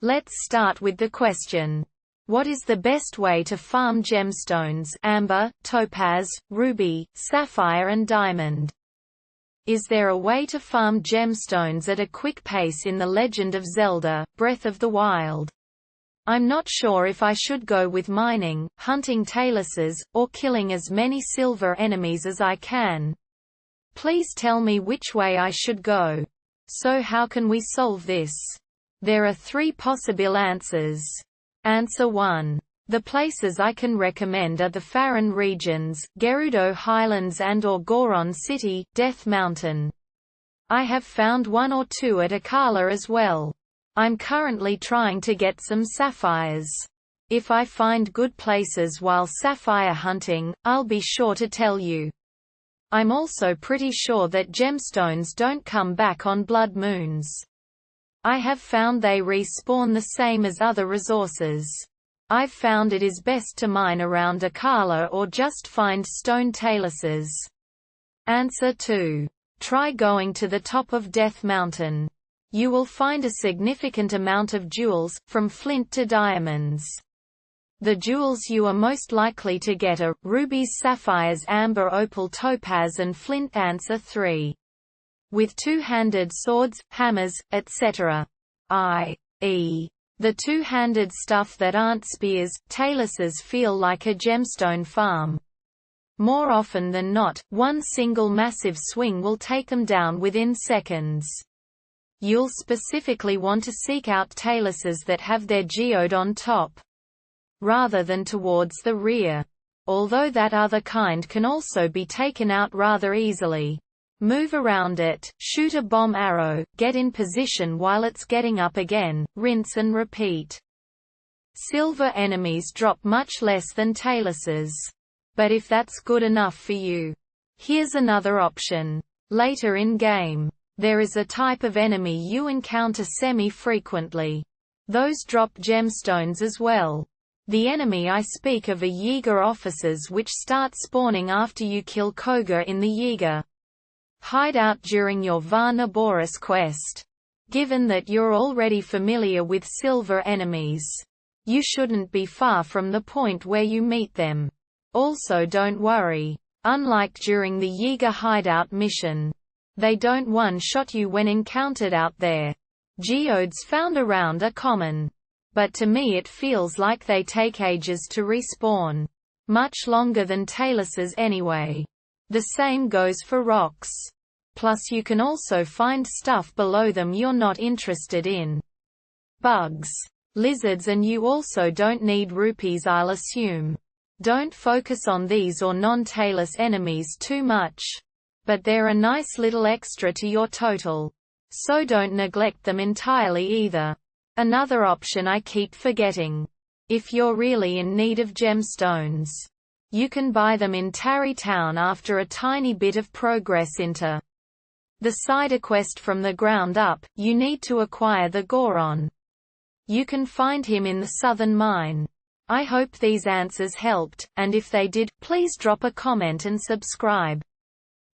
Let's start with the question. What is the best way to farm gemstones, amber, topaz, ruby, sapphire and diamond? Is there a way to farm gemstones at a quick pace in The Legend of Zelda: Breath of the Wild? I'm not sure if I should go with mining, hunting taluses, or killing as many silver enemies as I can. Please tell me which way I should go. So how can we solve this? There are 3 possible answers. Answer 1. The places I can recommend are the Farron regions, Gerudo Highlands and/or Goron City, Death Mountain. I have found 1 or 2 at Akala as well. I'm currently trying to get some sapphires. If I find good places while sapphire hunting, I'll be sure to tell you. I'm also pretty sure that gemstones don't come back on blood moons. I have found they respawn the same as other resources. I've found it is best to mine around Akala or just find stone taluses. Answer 2. Try going to the top of Death Mountain. You will find a significant amount of jewels, from flint to diamonds. The jewels you are most likely to get are rubies, sapphires, amber, opal, topaz and flint. Answer 3. With two-handed swords, hammers, etc. i.e. the two-handed stuff that aren't spears, taluses feel like a gemstone farm. More often than not, one single massive swing will take them down within seconds. You'll specifically want to seek out taluses that have their geode on top, rather than towards the rear. Although that other kind can also be taken out rather easily. Move around it, shoot a bomb arrow, get in position while it's getting up again, rinse and repeat. Silver enemies drop much less than taluses. But if that's good enough for you, here's another option. Later in game, there is a type of enemy you encounter semi-frequently. Those drop gemstones as well. The enemy I speak of are Yeager officers, which start spawning after you kill Koga in the Yeager hideout during your Varna Boris quest. Given that you're already familiar with silver enemies, you shouldn't be far from the point where you meet them. Also don't worry. Unlike during the Yeager hideout mission, they don't one-shot you when encountered out there. Geodes found around are common. But to me it feels like they take ages to respawn. Much longer than taluses anyway. The same goes for rocks. Plus you can also find stuff below them you're not interested in. Bugs, lizards, and you also don't need rupees, I'll assume. Don't focus on these or non-talus enemies too much. But they're a nice little extra to your total. So don't neglect them entirely either. Another option I keep forgetting. If you're really in need of gemstones, you can buy them in Tarry Town after a tiny bit of progress into the side quest from the ground up. You need to acquire the Goron. You can find him in the southern mine. I hope these answers helped, and if they did, please drop a comment and subscribe.